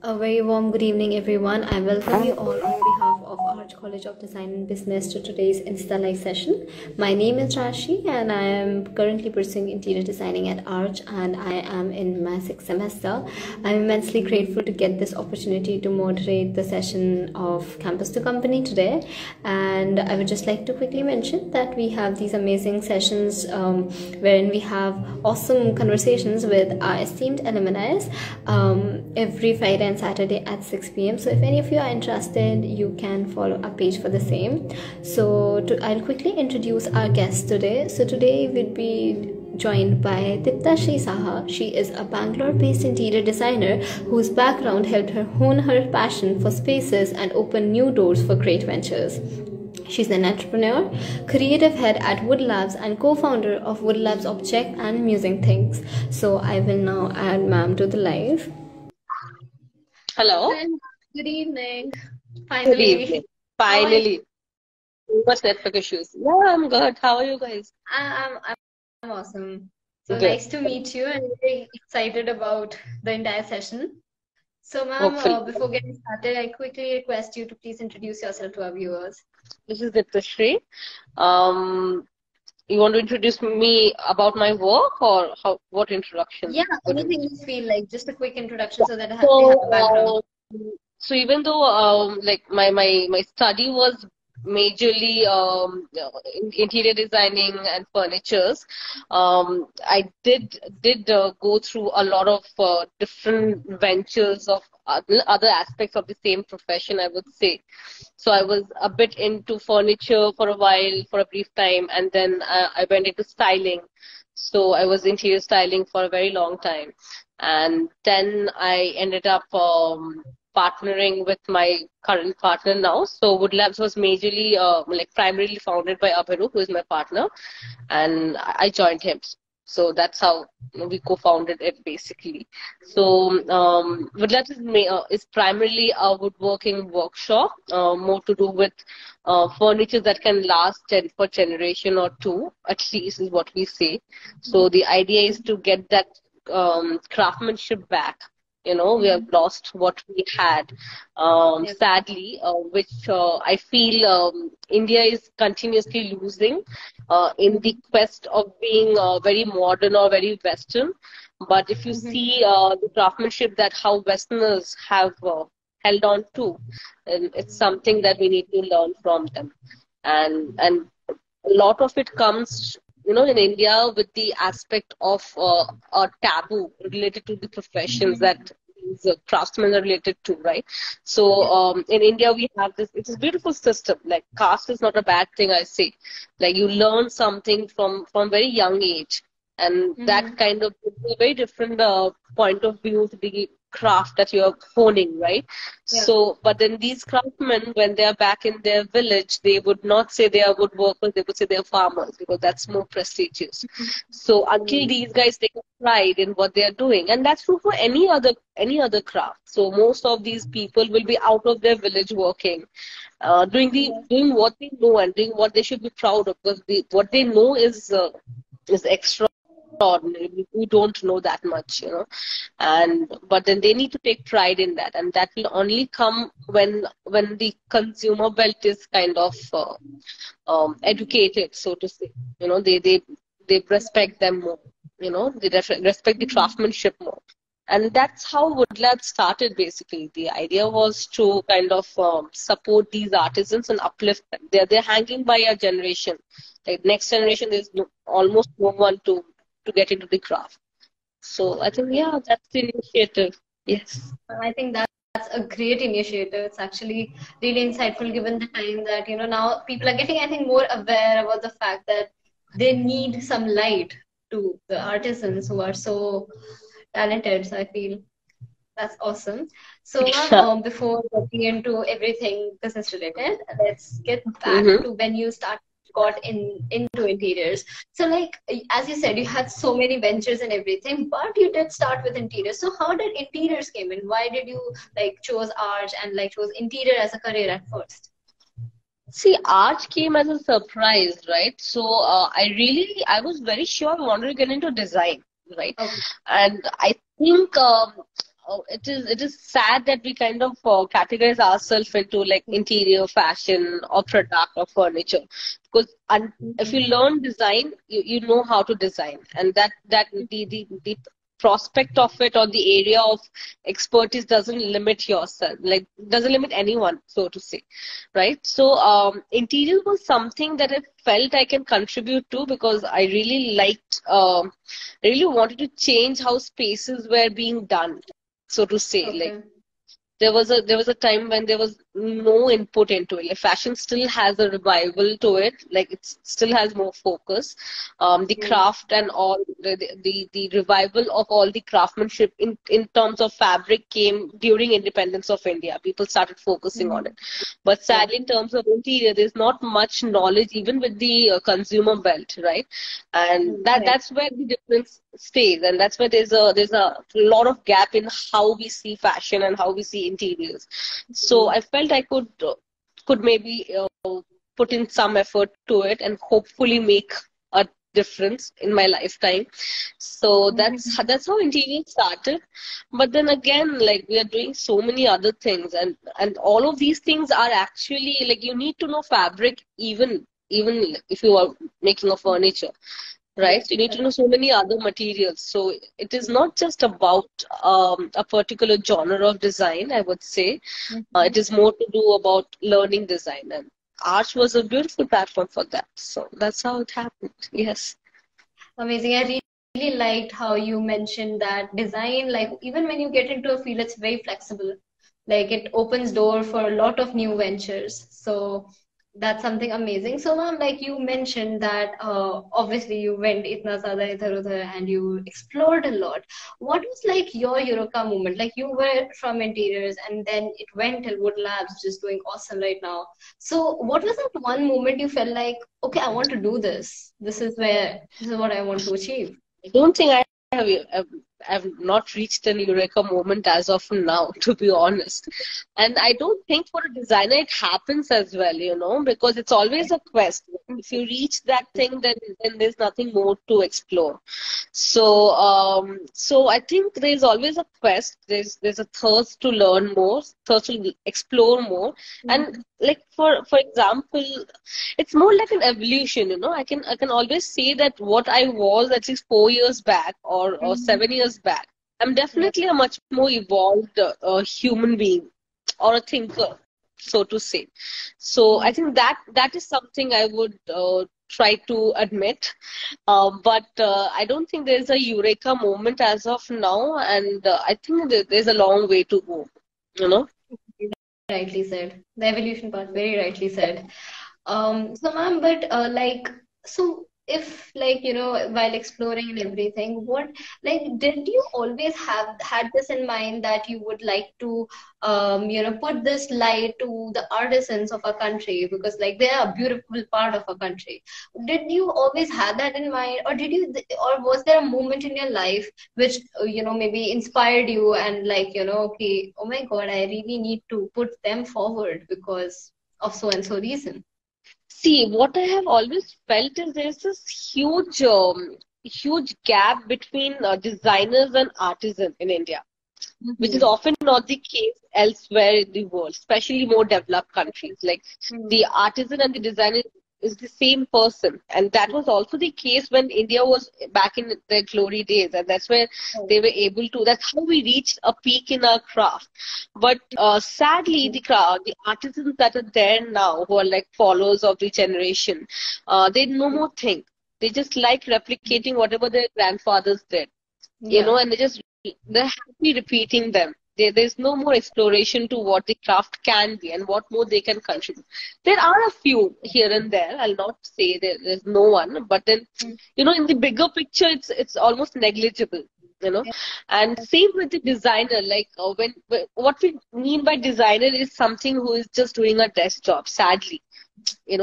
A very warm good evening, everyone. I welcome you all on behalf of Arch College of Design and Business to today's Insta Live session. My name is Rashi, and I am currently pursuing interior designing at Arch, and I am in my sixth semester. I'm immensely grateful to get this opportunity to moderate the session of Campus to Company today. And I would just like to quickly mention that we have these amazing sessions wherein we have awesome conversations with our esteemed alumni every Friday and Saturday at 6 p.m. So if any of you are interested, you can follow our page for the same. I'll quickly introduce our guest today. So today we'll be joined by Deeptashree Saha. She is a Bangalore-based interior designer whose background helped her hone her passion for spaces and open new doors for great ventures. She's an entrepreneur, creative head at Wood Labs, and co-founder of Wood Labs Object and Musing Things. So I will now add ma'am to the live. Hello. Good evening. Finally. Good evening. Finally. What's network issues? Yeah, I'm good. How are you guys? I'm awesome. So good. Nice to meet you, and very excited about the entire session. So ma'am, before getting started, I quickly request you to please introduce yourself to our viewers. This is Deeptashree. You want to introduce me about my work, or what introduction? Yeah, anything you feel like, just a quick introduction so that I have the background. So even though like my study was majorly interior designing and furnitures, I did go through a lot of different ventures of other aspects of the same profession, I would say. So I was a bit into furniture for a while, for a brief time, and then I went into styling. So I was interior styling for a very long time, and then I ended up partnering with my current partner now. So Wood Labs was majorly, like primarily founded by Abhiru, who is my partner, and I joined him. So that's how we co-founded it basically. So Wood Labs is primarily a woodworking workshop, more to do with furniture that can last for a generation or two, at least is what we say. So the idea is to get that craftsmanship back. You know, we have lost what we had, sadly, which I feel India is continuously losing in the quest of being very modern or very Western. But if you see the craftsmanship that how Westerners have held on to, and it's something that we need to learn from them. And a lot of it comes, you know, in India with the aspect of a taboo related to the professions that these craftsmen are related to, right? So in India we have this, it's a beautiful system. Like caste is not a bad thing, I say. Like you learn something from very young age, and that kind of gives a very different point of view to the craft that you're honing, right? Yeah. So, but then these craftsmen, when they are back in their village, they would not say they are woodworkers, they would say they are farmers, because that's more prestigious. So until these guys take a pride in what they are doing, and that's true for any other craft. So most of these people will be out of their village working, doing what they know and doing what they should be proud of, because what they know is extraordinary. We don't know that much, you know, but then they need to take pride in that, and that will only come when the consumer belt is kind of educated, so to say. You know, they respect them more. You know, they respect the craftsmanship more. And that's how Wood Lab started, basically. The idea was to kind of support these artisans and uplift them. They're hanging by a generation. Like next generation, there's almost no one to get into the craft. So I think, yeah, that's the initiative. Yes. I think that's a great initiative. It's actually really insightful given the time that, you know, now people are getting, I think, more aware about the fact that they need some light to the artisans who are so talented. So I feel that's awesome. So before getting into everything business related, let's get back to when you got into interiors. So like, as you said, you had so many ventures and everything, but you did start with interiors. So how did interiors came in? Why did you like chose art and like chose interior as a career at first? See, art came as a surprise, right? So I was very sure I wanted to get into design, right? Okay. And I think it is sad that we kind of categorize ourselves into like interior fashion or product or furniture, because if you learn design, you know how to design, and the prospect of it or the area of expertise doesn't limit yourself, like doesn't limit anyone, so to say, right? So interior was something that I felt I can contribute to, because I really liked I really wanted to change how spaces were being done, so to say. Like Okay. there was a time when there was no input into it. Like fashion still has a revival to it. Like it still has more focus. The Mm. craft and all the revival of all the craftsmanship in terms of fabric came during independence of India. People started focusing on Mhm. it. But Yeah. sadly, in terms of interior, there's not much knowledge even with the consumer belt, right? And Right. that's where the difference stays, and that's where there's a lot of gap in how we see fashion and how we see interiors. So I felt I could maybe put in some effort to it and hopefully make a difference in my lifetime. So Mhm. that's how interior started. But then again, like we are doing so many other things, and all of these things are actually like you need to know fabric, even if you are making a furniture, right? Yes. So you need to know Correct. so many other materials. So it is not just about a particular genre of design, I would say. It Mhm. is more to do about learning design. And Arch was a beautiful platform for that. So that's how it happened. Yes. Amazing. I really liked how you mentioned that design, like even when you get into a field, it's very flexible. Like it opens door for a lot of new ventures. So that's something amazing. So ma'am, like you mentioned that obviously you went itna zyada idhar udhar and you explored a lot. What was like your Eureka moment? Like you were from interiors and then it went till Wood Labs, just doing awesome right now. So what was that one moment you felt like, okay, I want to do this. This is what I want to achieve. I don't think I've not reached an Eureka moment as of now, to be honest. And I don't think for a designer it happens as well, because it's always a quest. If you reach that thing, then there's nothing more to explore. So I think there's always a quest. There's a thirst to learn more, thirst to explore more, and Mhm. like for example, it's more like an evolution. I can always say that what I was at least 4 years back or Mhm. 7 years back, I'm Yeah. definitely a much more evolved human being or a thinker, so to say. So I Mhm. think that is something I would try to admit. But I don't think there's a eureka moment as of now, and I think there's a long way to go. You know. Rightly said. The evolution part, very rightly said. So ma'am, but so if like, while exploring and everything, did you always have had this in mind that you would like to, put this light to the artisans of our country because like they are a beautiful part of our country. Did you always have that in mind, or or was there a moment in your life which, maybe inspired you and like, okay, oh my God, I really need to put them forward because of so and so reason. See, what I have always felt is there's this huge gap between designers and artisans in India, which is Mhm. often not the case elsewhere in the world, especially more developed countries. Like Mhm. the artisan and the designer is the same person. And that was also the case when India was back in their glory days. And that's where they were able to, that's how we reached a peak in our craft. But sadly, the artisans that are there now, who are like followers of the generation, they no more think. They just like replicating whatever their grandfathers did, Yeah. and they're happy repeating them. There's no more exploration to what the craft can be and what more they can contribute. There are a few here and there. I'll not say there's no one, but then in the bigger picture, it's almost negligible. You know, and same with the designer. Like what we mean by designer is something who is just doing a desk job. Sadly,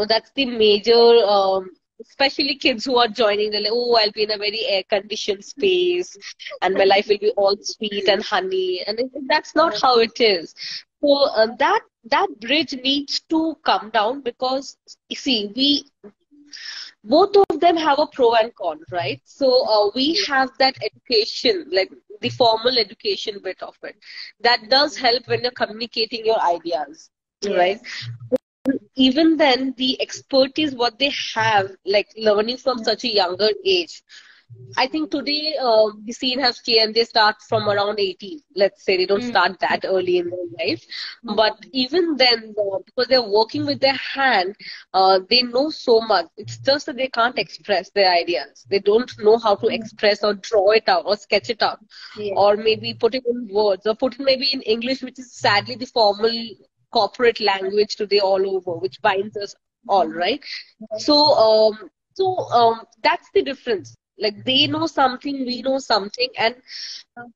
that's the major especially kids who are joining. They're like, oh, I'll be in a very air conditioned space and my life will be all sweet and honey, and that's not how it is. So that bridge needs to come down, because you see, we both of them have a pro and con, right? So we have that education, like the formal education bit of it. That does help when you're communicating your ideas, right? Even then, the expertise what they have, like learning from such a younger age, I think today the scene has changed. They start from around 18. Let's say they don't start that early in their life. But even then, because they're working with their hand, they know so much. It's just that they can't express their ideas. They don't know how to express or draw it out or sketch it out. Or maybe put it in words or put it maybe in English, which is sadly the formal corporate language today all over, which binds us all, right? So that's the difference. Like they know something, we know something, and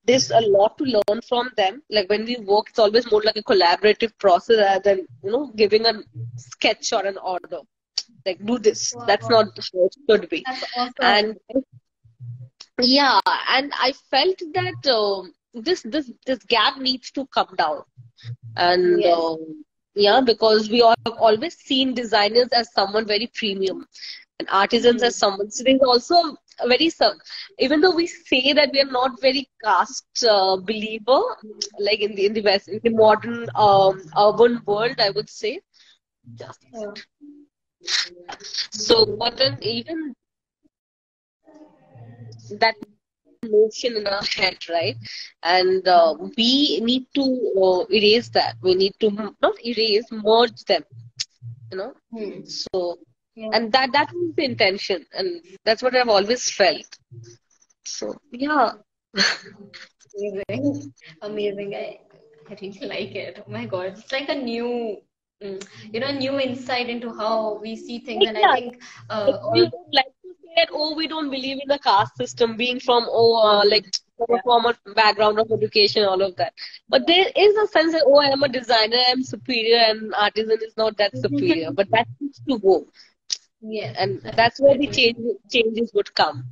there's a lot to learn from them. Like when we work, it's always more like a collaborative process rather than, giving a sketch or an order. Like do this. That's not how it should be. That's awesome. And yeah, and I felt that this gap needs to come down. And because we all have always seen designers as someone very premium and artisans as someone. So there's also a very, even though we say that we are not very caste believer, like in the West, in the modern urban world, I would say. Just so, but then even that notion in our head, right? And we need to erase that. We need to not erase, merge them. So, and that was the intention, and that's what I've always felt. So, yeah. Amazing. I really like it. Oh my God, it's like a new, new insight into how we see things. And I think we would like to say that, we don't believe in the caste system, being from from a formal background of education, all of that. But there is a sense that, I am a designer, I'm superior, and artisan is not that superior. But that needs to go. Yes, and that's where the changes would come.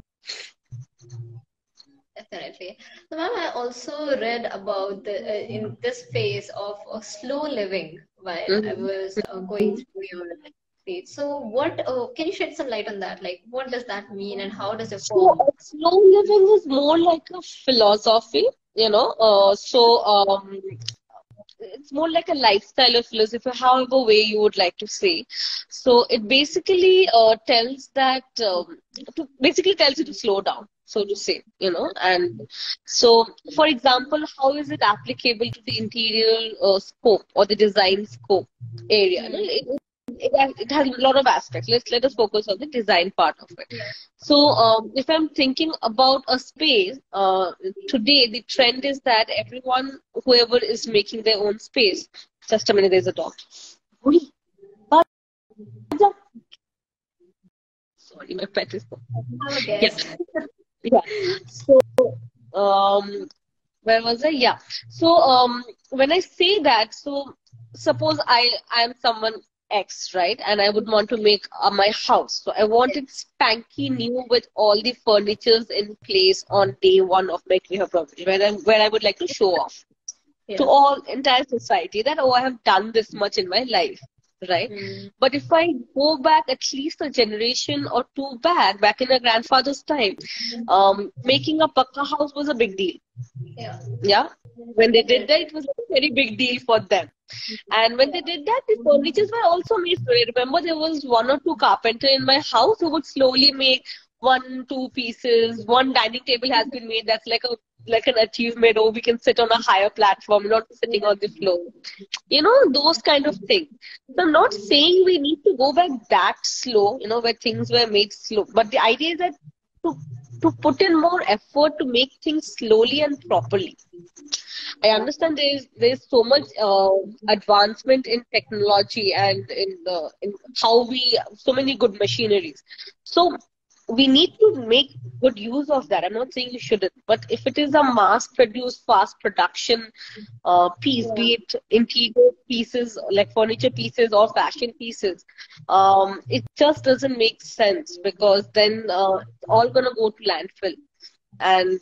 Definitely. So, ma'am, I also read about in this phase of slow living while I was going through your page. So, what can you shed some light on that? Like, what does that mean, and how does it form? So, slow living is more like a philosophy, it's more like a lifestyle or philosophy, however way you would like to say. So it basically tells you to slow down, so to say, and so, for example, how is it applicable to the interior scope or the design scope area? It has a lot of aspects. Let us focus on the design part of it. So if I'm thinking about a space, today the trend is that whoever is making their own space, just a minute, there's a dog. Sorry, my pet is. Yeah. So, where was I? Yeah. So, when I say that, so suppose I am someone X, right? And I would want to make my house. So I want it spanky new with all the furnitures in place on day one of my career progression, where I would like to show off to all entire society that, I have done this much in my life, right? But if I go back at least a generation or two back in a grandfather's time, making a pakka house was a big deal. Yeah. When they did that, it was a very big deal for them. And when they did that, the furnitures were also made. So I remember there was one or two carpenter in my house who would slowly make 1-2 pieces. One dining table has been made that's like an achievement. We can sit on a higher platform, not sitting on the floor. Those kind of things. So I'm not saying we need to go back that slow, where things were made slow. But the idea is that to put in more effort to make things slowly and properly. I understand there's so much advancement in technology and in how so many good machineries. So we need to make good use of that. I'm not saying you shouldn't, but if it is a mass-produced, fast production piece, be it interior pieces like furniture pieces or fashion pieces, it just doesn't make sense, because then it's all gonna go to landfill. And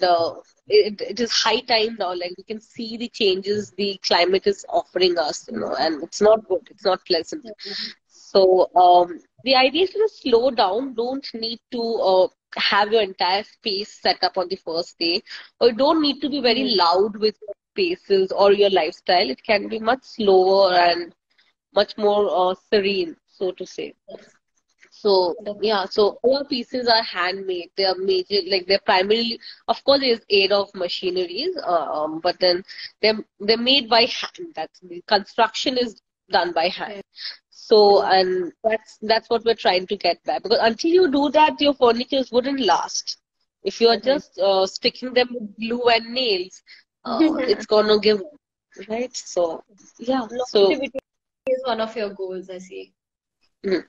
it is high time now. Like, we can see the changes the climate is offering us, and it's not good. It's not pleasant. So the idea is to slow down. Don't need to have your entire space set up on the first day, or you don't need to be very loud with your spaces or your lifestyle. It can be much slower and much more serene, so to say. So yeah, so all our pieces are handmade. They are major, like they're primarily, of course, there's aid of machineries, but then they're made by hand. That's the construction is done by hand. So, and that's what we're trying to get back, because until you do that, your furnitures wouldn't last. If you're just sticking them with glue and nails, it's gonna give up, right? So yeah, so Longevity is one of your goals, I see. mm.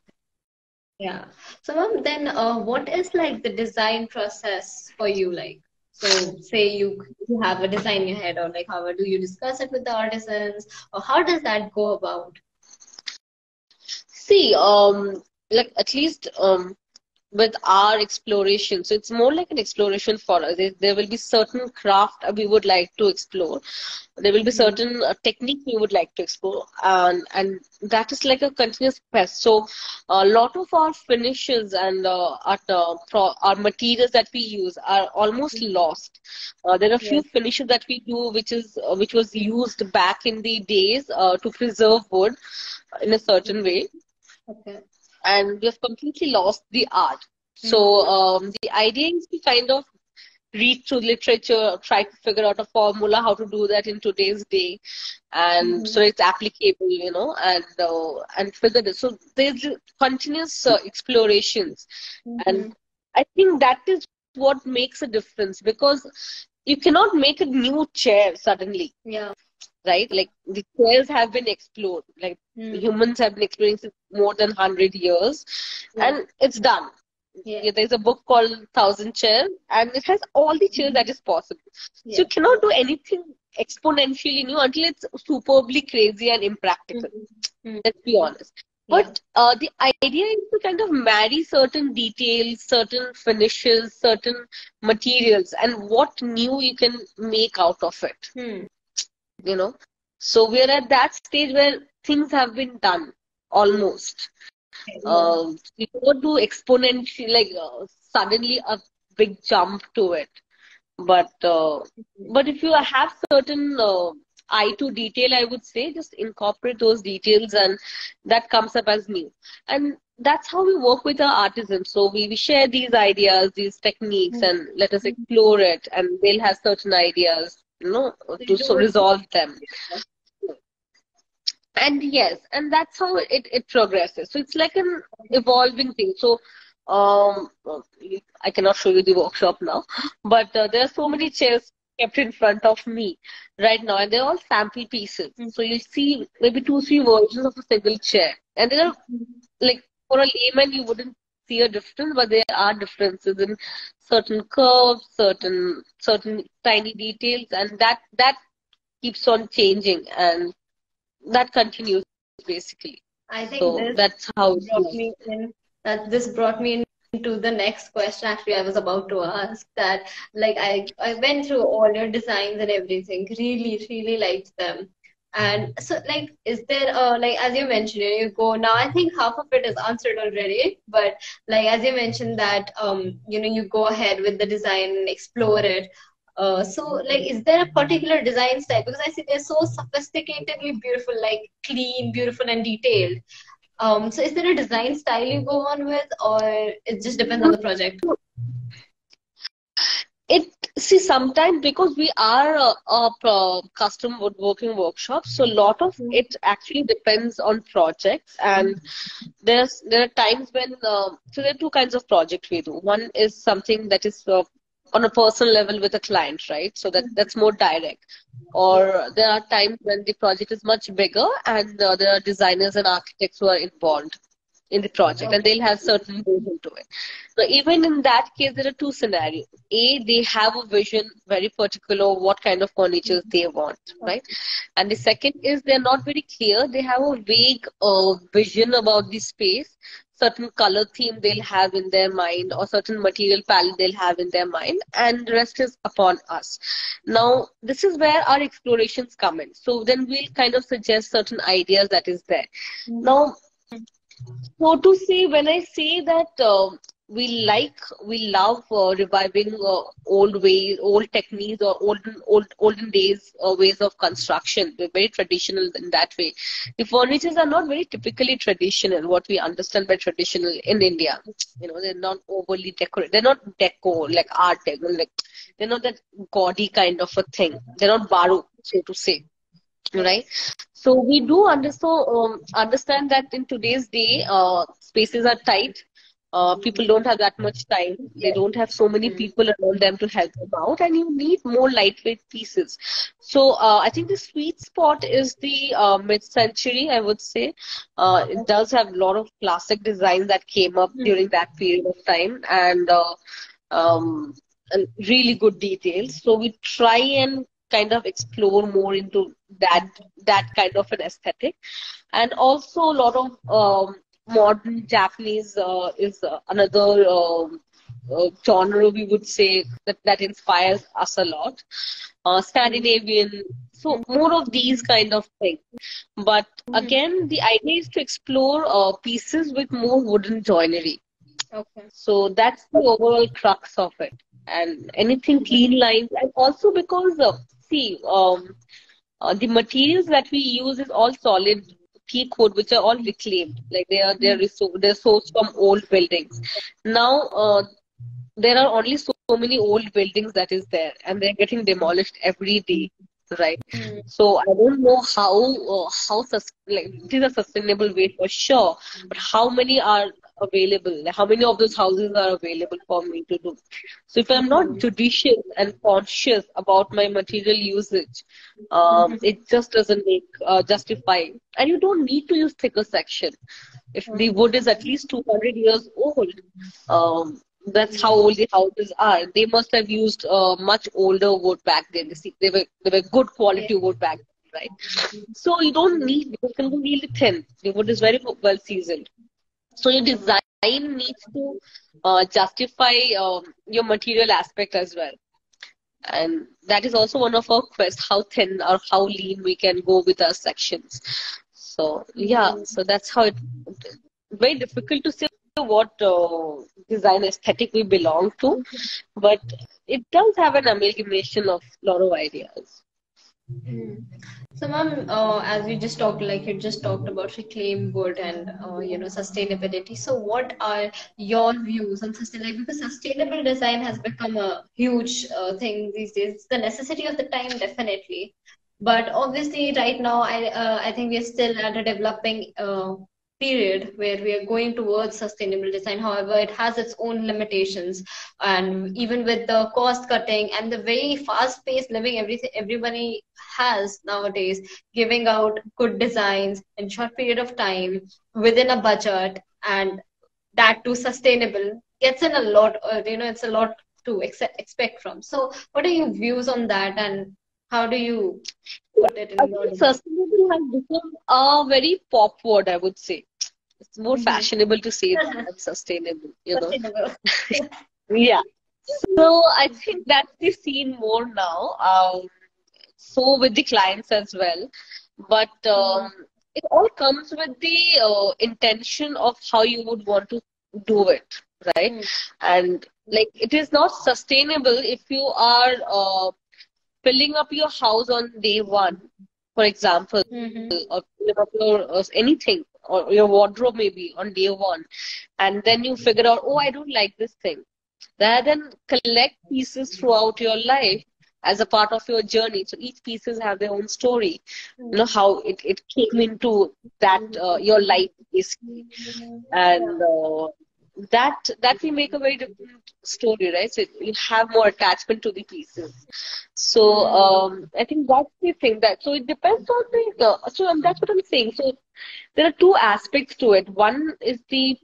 Yeah. So, ma'am, then what is like the design process for you? Like, so say you have a design in your head, or like, how do you discuss it with the artisans, or how does that go about? See, like at least with our exploration, so it's more like an exploration for us. There will be certain craft we would like to explore. There will be certain technique we would like to explore, and that is like a continuous quest. So a lot of our finishes and our materials that we use are almost lost. There are a few Yes. finishes that we do which was used back in the days to preserve wood in a certain way, Okay. and we have completely lost the art. So the idea is to kind of read through literature, try to figure out a formula how to do that in today's day, and so it's applicable, and figure this. So there's continuous explorations, and I think that is what makes a difference, because you cannot make a new chair suddenly, Yeah. right? Like the chairs have been explored, like humans have been exploring since more than 100 years, and it's done. Yeah. There's a book called Thousand Chairs, and it has all the chairs that is possible. So Yeah. you cannot do anything exponentially new until it's superbly crazy and impractical. Let's be honest. But the idea is to kind of marry certain details, certain finishes, certain materials, and what new you can make out of it. So we're at that stage where things have been done almost. You don't do exponentially, like suddenly a big jump to it. But if you have certain eye to detail, I would say just incorporate those details, and that comes up as new. And that's how we work with our artisans. So we share these ideas, these techniques, and let us explore it, and they'll have certain ideas, to resolve them. And yes, and that's how it progresses. So it's like an evolving thing. So I cannot show you the workshop now, but there are so many chairs kept in front of me right now, and they're all sample pieces. So you'll see maybe 2, 3 versions of a single chair, and there are, like, for a layman you wouldn't see a difference, but there are differences in certain curves, certain tiny details, and that keeps on changing, and that continues basically. I think So that's how it is. this brought me into the next question. Actually, I was about to ask that. Like, I went through all your designs and everything. Really, really liked them. And so, like, is there like, as you mentioned, you go now. I think half of it is answered already. But like, as you mentioned that you go ahead with the design and explore it. So, like, is there a particular design style? Because I see they're so sophisticatedly beautiful, like clean, beautiful, and detailed. So is there a design style you go on with, or it just depends on the project? See, sometimes because we are a custom woodworking workshop, so a lot of it actually depends on projects, and there are times when so there are two kinds of project we do. One is something that is on a personal level with a client, right? So that's more direct. Or there are times when the project is much bigger, and there are designers and architects who are involved in the project, and they'll have certain vision to it. So even in that case, there are two scenarios. A, they have a vision very particular what kind of furniture they want, right? And the second is they're not very clear. They have a vague vision about the space, certain color theme they'll have in their mind, or certain material palette they'll have in their mind, and the rest is upon us. Now, this is where our explorations come in. So then we'll kind of suggest certain ideas that is there. Now, so to say, when I say that we love reviving old ways, old techniques, or olden days ways of construction. They're very traditional in that way. The furnitures are not very typically traditional. What we understand by traditional in India, they're not overly decorated. They're not deco like art deco. Like they're not that gaudy kind of a thing. They're not baru, so to say. Right. So we do understand that in today's day, spaces are tight. People don't have that much time. They don't have so many people around them to help them out, and you need more lightweight pieces. So I think the sweet spot is the mid-century, I would say. It does have a lot of classic designs that came up during that period of time, um, and really good details. So we try and kind of explore more into that kind of an aesthetic, and also a lot of modern Japanese is another genre, we would say, that inspires us a lot. Scandinavian, so more of these kind of things. But again, the idea is to explore pieces with more wooden joinery. Okay. So that's the overall crux of it. And anything clean lines, and also because the materials that we use is all solid teak wood, which are all reclaimed. Like they're sourced from old buildings. Now there are only so many old buildings that is there, and they're getting demolished every day, right? So I don't know like it is a sustainable way for sure, but how many are available? Like, how many of those houses are available for me to do? So if I'm not judicious and conscious about my material usage, it just doesn't make justify. And you don't need to use thicker section. If the wood is at least 200 years old, that's how old the houses are. They must have used much older wood back then. They were good quality wood back then, right? So you don't need, you can go really thin. The wood is very well seasoned. So your design needs to justify your material aspect as well. And that is also one of our quests, how thin or how lean we can go with our sections. So yeah, so that's how very difficult to say what design aesthetic we belong to, but it does have an amalgamation of a lot of ideas. So, ma'am, as you just talked, like you just talked about reclaimed wood and sustainability. So, what are your views on sustainability? Because sustainable design has become a huge thing these days. It's the necessity of the time, definitely. But obviously, right now, I think we are still at a developing period where we are going towards sustainable design. However, it has its own limitations, and even with the cost cutting and the very fast paced living everybody has nowadays, giving out good designs in short period of time within a budget, and that too sustainable, gets in a lot. It's a lot to expect from. So what are your views on that, and how do you put it I in your think sustainable has become a very pop word, I would say. It's more fashionable to say that sustainable. sustainable? Yeah. So I think that's the scene more now. So with the clients as well. But it all comes with the intention of how you would want to do it, right? And like it is not sustainable if you are filling up your house on day one, for example, or filling up your anything, or your wardrobe maybe on day one, and then you figure out, oh, I don't like this thing. Rather than collect pieces throughout your life as a part of your journey. So each pieces have their own story. How it came into that your life basically. And that will make a very different story, right? So you have more attachment to the pieces. So I think that's the thing, that so it depends on that's what I'm saying. So there are two aspects to it. One is the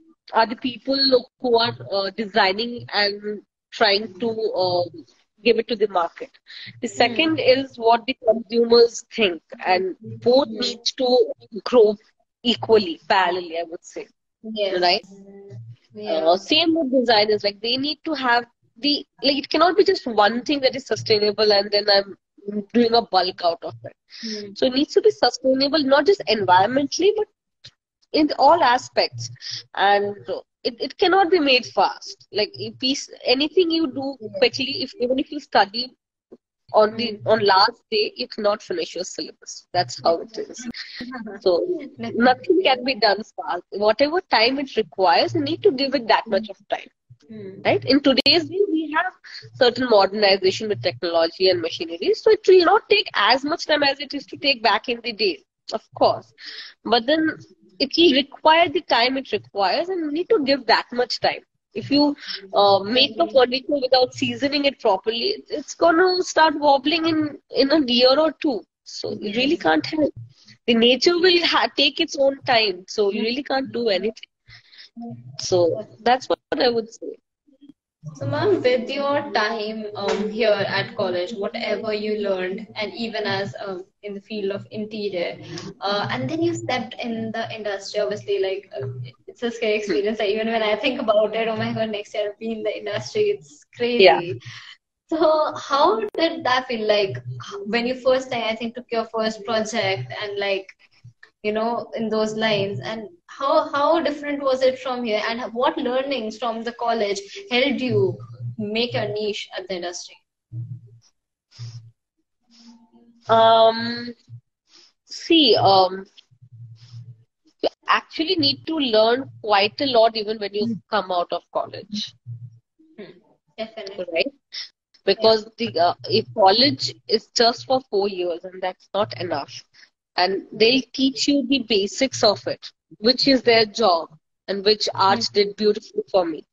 people who are designing and trying to give it to the market. The second is what the consumers think, and both needs to grow equally, parallelly, I would say. Yes. Right? Yeah. Same with designers, like they need to have it cannot be just one thing that is sustainable and then I'm doing a bulk out of it. So it needs to be sustainable, not just environmentally, but in all aspects. And it cannot be made fast. Like anything you do quickly, even if you study on last day, you cannot finish your syllabus. That's how it is. So nothing can be done fast. Whatever time it requires, you need to give it that much of time. Right? In today's day, we have certain modernization with technology and machinery, so it will not take as much time as it used to take back in the day, of course. But then it will require the time it requires, and you need to give that much time. If you make a furniture without seasoning it properly, it's going to start wobbling in a year or two. So you really can't help. The nature will take its own time, so you really can't do anything. So that's what I would say. So, ma'am, with your time here at college, whatever you learned, and even as in the field of interior, and then you stepped in the industry, obviously, like it's a scary experience. Like, even when I think about it, oh my God, next year I'll be in the industry, it's Yeah. crazy. So, how did that feel like when you first time, I think, took your first project and like, in those lines, and how different was it from here, and what learnings from the college helped you make your niche at the industry? See, you actually need to learn quite a lot even when you come out of college, Definitely. right? Because if college is just for 4 years and that's not enough, and they'll teach you the basics of it, which is their job, and which Arch did beautifully for me.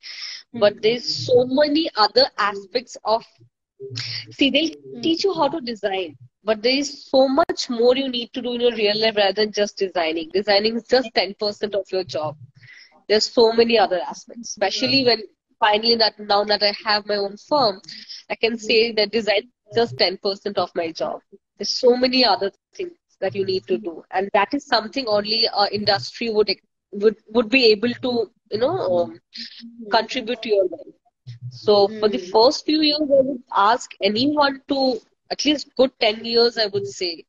But there's so many other aspects of. See, they'll teach you how to design, but there is so much more you need to do in your real life rather than just designing. Designing is just 10% of your job. There's so many other aspects, especially when finally now that I have my own firm, I can say that design is just 10% of my job. There's so many other things that you need to do, and that is something only industry would be able to contribute to your life. So for the first few years, I would ask anyone to at least good 10 years, I would say.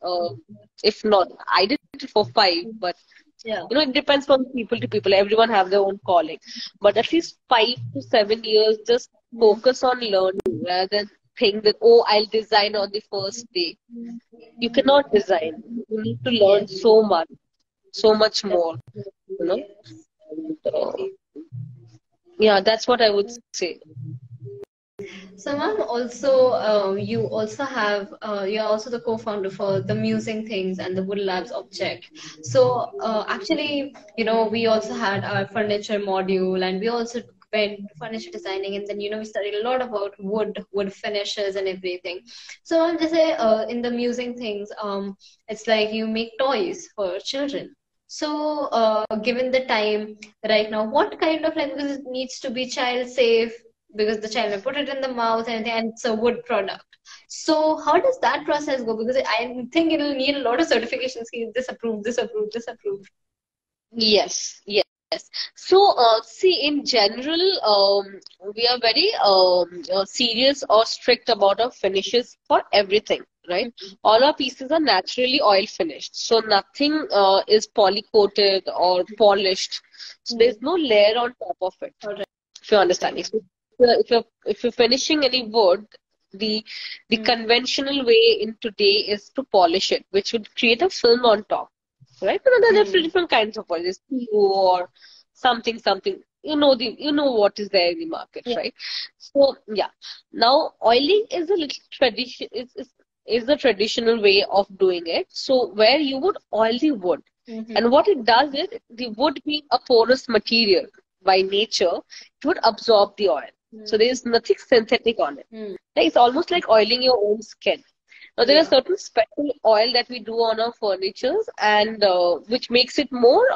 If not, I did it for 5, but it depends from people to people. Everyone have their own calling. But at least 5 to 7 years, just focus on learning rather than think that, oh, I'll design on the first day. You cannot design. You need to learn so much more, you know. And, yeah, that's what I would say. So, ma'am, also you also have you're also the co-founder for the Musing Things and the Wood Labs Object. So, actually, we also had our furniture module, and we also went furniture designing, and then we studied a lot about wood finishes and everything. So, I'll just say in the Musing Things, it's like you make toys for children. So, given the time right now, what kind of like, because it needs to be child safe, because the child may put it in the mouth and it's a wood product. So how does that process go? Because I think it'll need a lot of certifications. This approved, this approved, this approved. Yes, yes. So, see, in general, we are very serious or strict about our finishes for everything, right? All our pieces are naturally oil finished, so nothing is poly coated or polished. So there's no layer on top of it. Alright. If you're understanding. So if you're finishing any wood, the conventional way in today is to polish it, which would create a film on top. Right? But there are different kinds of oil. There's PU or something. You know what is there in the market, right? So yeah. Now oiling is a little tradition is the traditional way of doing it. So where you would oil the wood. And what it does is the wood being a porous material by nature, it would absorb the oil. So there is nothing synthetic on it. Like, it's almost like oiling your own skin. Now, there are certain special oil that we do on our furnitures, and which makes it more,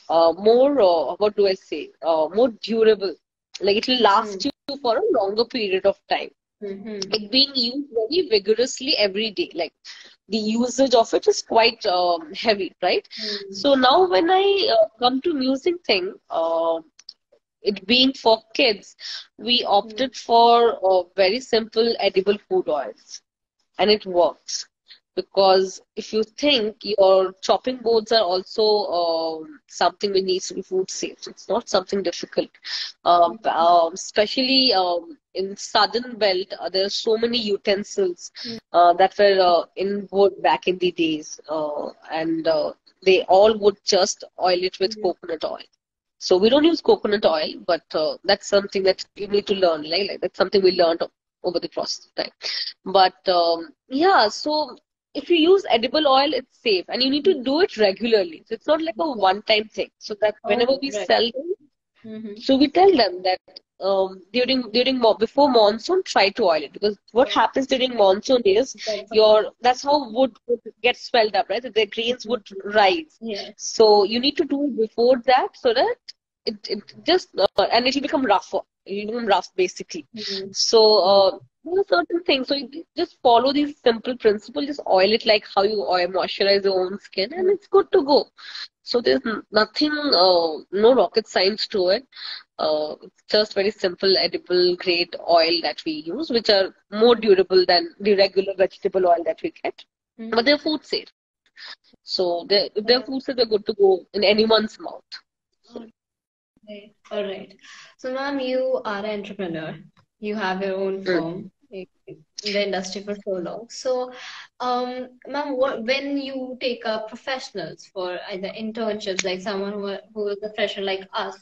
what do I say, more durable. Like, it will last you for a longer period of time. It being used very vigorously every day. Like, the usage of it is quite heavy, right? So now when I come to musing thing, it being for kids, we opted for very simple edible food oils, and it works. because if you think, your chopping boards are also something which needs to be food safe. It's not something difficult. Especially in southern belt, there are so many utensils that were in wood back in the days, and they all would just oil it with coconut oil. So we don't use coconut oil, but that's something that you need to learn. Like that's something we learned over the process of time. But yeah, so if you use edible oil, it's safe, and you need to do it regularly. So it's not like a one-time thing. So that whenever we sell them, so we tell them that before monsoon, try to oil it, because what happens during monsoon is that's how wood gets swelled up, right? So the grains would rise. So you need to do it before that, so that it just and it will become rougher. It will become rough basically. So there are certain things. So you just follow these simple principles. Just oil it like how you moisturize your own skin, and it's good to go. So there's nothing, no rocket science to it. It's just very simple edible grade oil that we use, which are more durable than the regular vegetable oil that we get. But they're food safe. So if they're food safe, they're good to go in anyone's mouth. All right. So, ma'am, you are an entrepreneur. You have your own firm in the industry for so long. So, ma'am, when you take up professionals for either internships, like someone who is a fresher like us,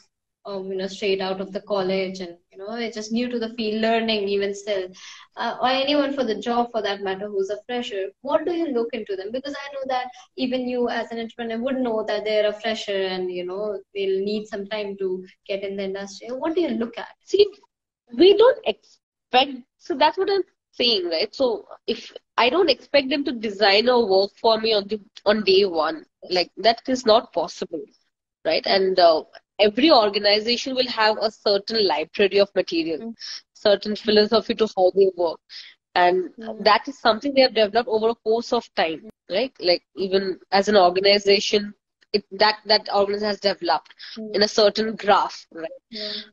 straight out of the college, and is just new to the field, learning even still, or anyone for the job for that matter who's a fresher, what do you look into them? Because I know that even you as an entrepreneur would know that they're a fresher, and they'll need some time to get in the industry. What do you look at? See, we don't expect, so that's what I'm saying, right? So if I don't expect them to design or work for me on day one, like that is not possible, right? And every organization will have a certain library of material, certain philosophy to how they work, and that is something they have developed over a course of time, right? Like even as an organization, that organization has developed in a certain graph, right?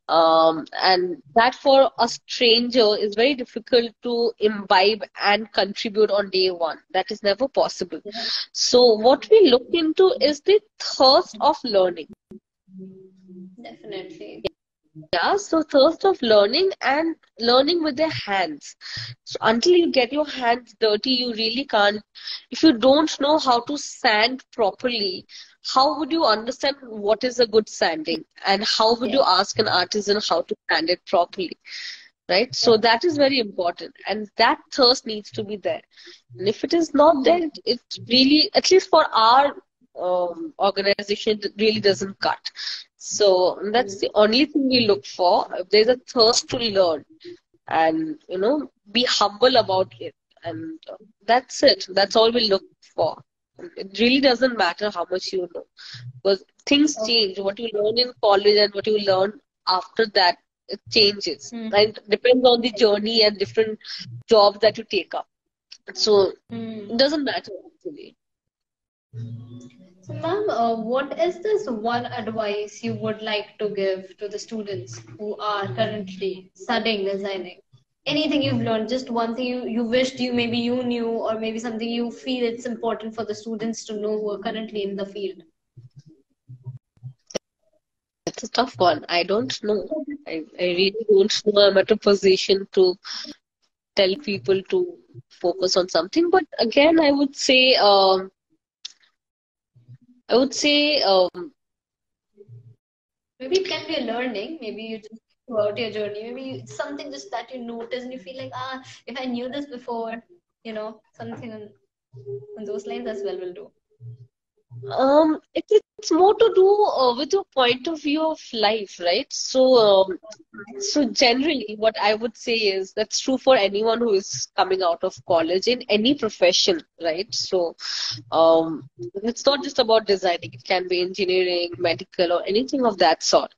And that for a stranger is very difficult to imbibe and contribute on day one. That is never possible. So what we look into is the thirst of learning. Definitely. Yeah, so thirst of learning and learning with their hands. So until you get your hands dirty, you really can't. If you don't know how to sand properly, how would you understand what is a good sanding? And how would you ask an artisan how to sand it properly? Right? So that is very important. And that thirst needs to be there. And if it is not there, it really, at least for our organization, it really doesn't cut. So that's the only thing we look for. If there's a thirst to learn and, be humble about it. And that's it. That's all we look for. It really doesn't matter how much you know. Because things change. What you learn in college and what you learn after that, it changes. And it depends on the journey and different jobs that you take up. So it doesn't matter actually. So, ma'am, what is this one advice you would like to give to the students who are currently studying designing? Anything you've learned, just one thing you wished maybe you knew, or maybe something you feel it's important for the students to know who are currently in the field. It's a tough one. I don't know. I really don't know. I'm at a position to tell people to focus on something. But again, I would say, maybe it can be a learning. Maybe you just throughout your journey, maybe it's something just that you notice and you feel like, if I knew this before, something on those lines as well will do. It's more to do with your point of view of life, right? So generally, what I would say is that's true for anyone who is coming out of college in any profession, right? So it's not just about designing. It can be engineering, medical, or anything of that sort.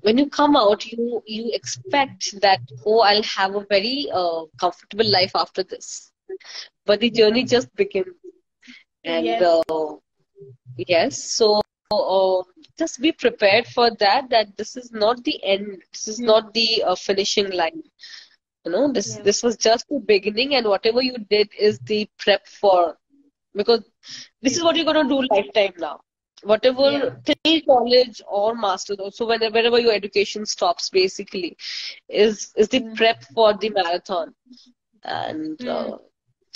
When you come out, you expect that, I'll have a very comfortable life after this. But the journey just begins. And yes, so just be prepared for that this is not the end. This is not the finishing line. Yeah. This was just the beginning, and whatever you did is the prep for, because this is what you're going to do lifetime now. Yeah. Whatever till college or master's, also wherever your education stops, basically, is the Mm. prep for the marathon. And Mm.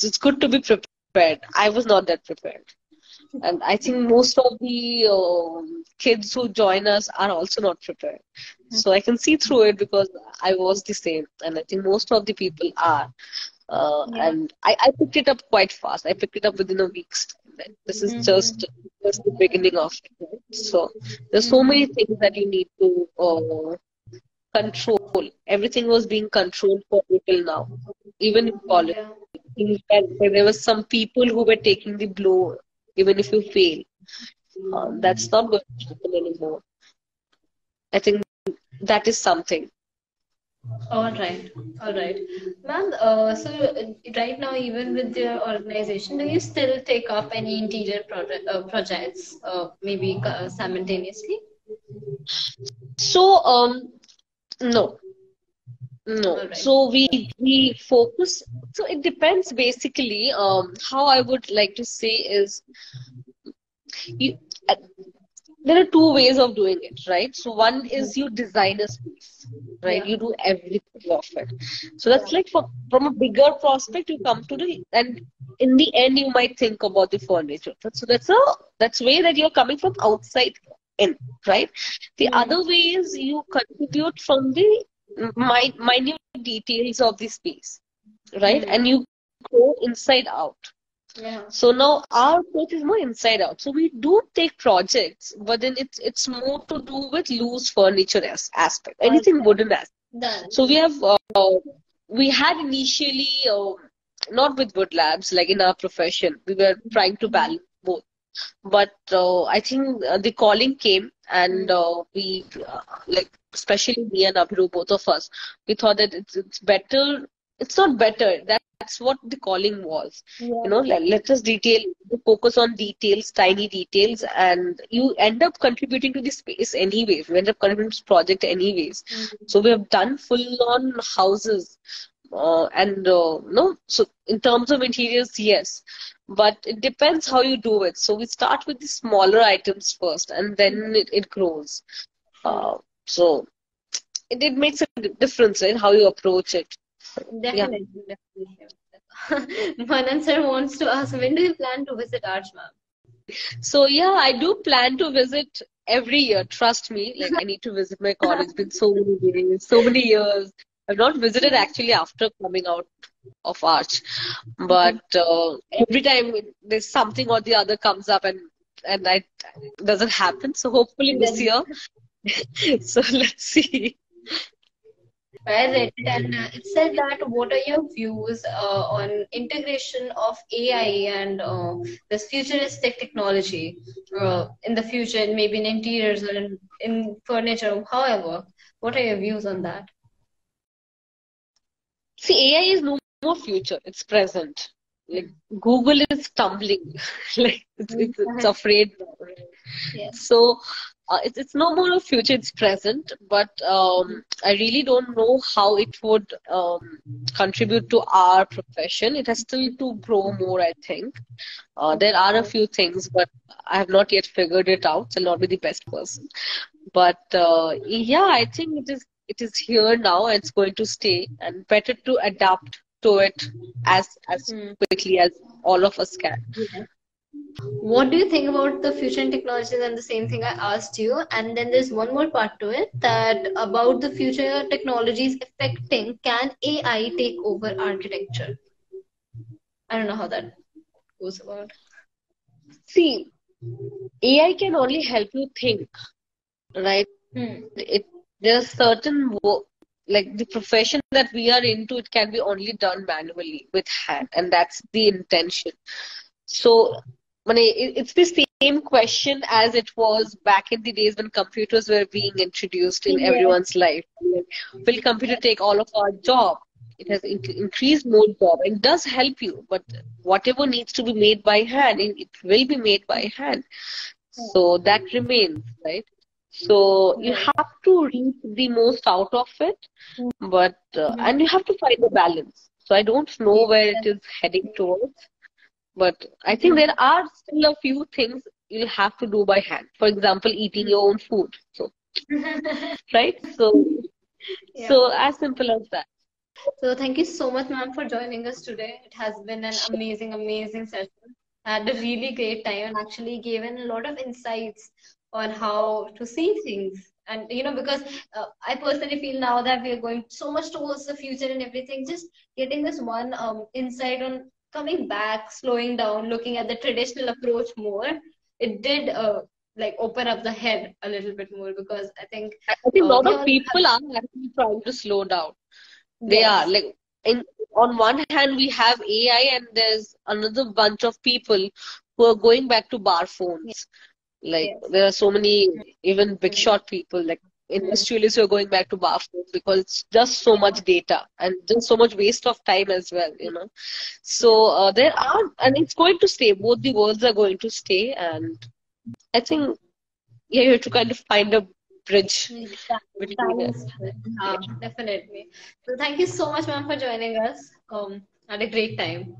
it's good to be prepared. I was not that prepared. And I think most of the kids who join us are also not prepared. So I can see through it because I was the same. And I think most of the people are. Yeah. And I picked it up quite fast. I picked it up within a week's time. Like, this is Mm-hmm. just the beginning of it. Right? So there's so many Mm-hmm. things that you need to control. Everything was being controlled for you till now, even in college. Yeah. In fact, there were some people who were taking the blow, even if you fail. That's not going to happen anymore. I think that is something. All right, all right, ma'am. Right now, even with your organization, do you still take up any interior projects, maybe simultaneously? So, no, no. All right. So we focus. So it depends basically. How I would like to say is you. uh, There are two ways of doing it, right? So one is you design a space, right? Yeah. You do everything of it. So that's like from a bigger prospect, you come to the, and in the end you might think about the furniture. So that's way that you're coming from outside in, right? The Hmm. other way is you contribute from the minute details of the space, right? Hmm. And you go inside out. Yeah. So now our approach is more inside out. So we do take projects, but then it's more to do with loose furniture aspect, All anything right. wooden aspect. Done. So we had initially not with wood labs, like in our profession, we were trying to balance both. But I think the calling came, and we like especially me and Abhiru, both of us, we thought that it's better. It's not better. That's what the calling was. Yeah. Let us focus on details, tiny details, and you end up contributing to the space anyways. You end up contributing to the project anyways. So we have done full-on houses, and no. So in terms of interiors, yes, but it depends how you do it. So we start with the smaller items first, and then it grows. True. Uh, so it makes a difference, right? How you approach it. Yeah. Definitely, definitely. Manan sir wants to ask, when do you plan to visit Arch, ma'am? So yeah, I do plan to visit every year. Trust me, like I need to visit my college. It's been so many days, so many years. I've not visited actually after coming out of Arch, but every time there's something or the other comes up, and I doesn't happen. So hopefully this Then year. So let's see. I read it and it said that what are your views on integration of AI and this futuristic technology in the future, maybe in interiors or in furniture, however. What are your views on that? See, AI is no more future; it's present. Like Google is stumbling, like it's afraid now. Yes. So it's no more a future, it's present. But I really don't know how it would contribute to our profession. It has still to grow more, I think. There are a few things, but I have not yet figured it out. So I'll not be the best person. But yeah, I think it is here now and it's going to stay. And better to adapt to it as Hmm. quickly as all of us can. What do you think about the future in technologies? And the same thing I asked you. And then there's one more part to it that about the future technologies affecting can AI take over architecture? I don't know how that goes about. See, AI can only help you think, right? Hmm. There's certain like the profession that we are into, it can be only done manually with hand, and that's the intention. So, it's the same question as it was back in the days when computers were being introduced in Yes. everyone's life. Like, will computer take all of our job? It has increased more job and does help you, but whatever needs to be made by hand, it will be made by hand. So that remains, right? So you Right. have to reach the most out of it, but Mhm. and you have to find the balance. So I don't know where it Yes. is heading towards, but I think Mhm. there are still a few things you'll have to do by hand. For example, eating your own food. So right? Yeah. So as simple as that. So thank you so much, ma'am, for joining us today. It has been an amazing, amazing session. I had a really great time and actually given a lot of insights on how to see things. And because I personally feel now that we are going so much towards the future and everything, just getting this one insight on coming back, slowing down, looking at the traditional approach more, it did like open up the head a little bit more because I think I think a lot we of all people are actually trying to slow down. They are yes, like in on one hand we have AI and there's another bunch of people who are going back to bar yes, phones. Like yes. there are so many even big Mm, shot people like mm, industrialists who are going back to bar phones because it's just so yeah, much data and just so much waste of time as well, yeah, yeah. So there are and it's going to stay. Both the worlds are going to stay, and I think yeah, you have to kind of find a bridge between it. Thanks. Definitely. So thank you so much, ma'am, for joining us. Had a great time.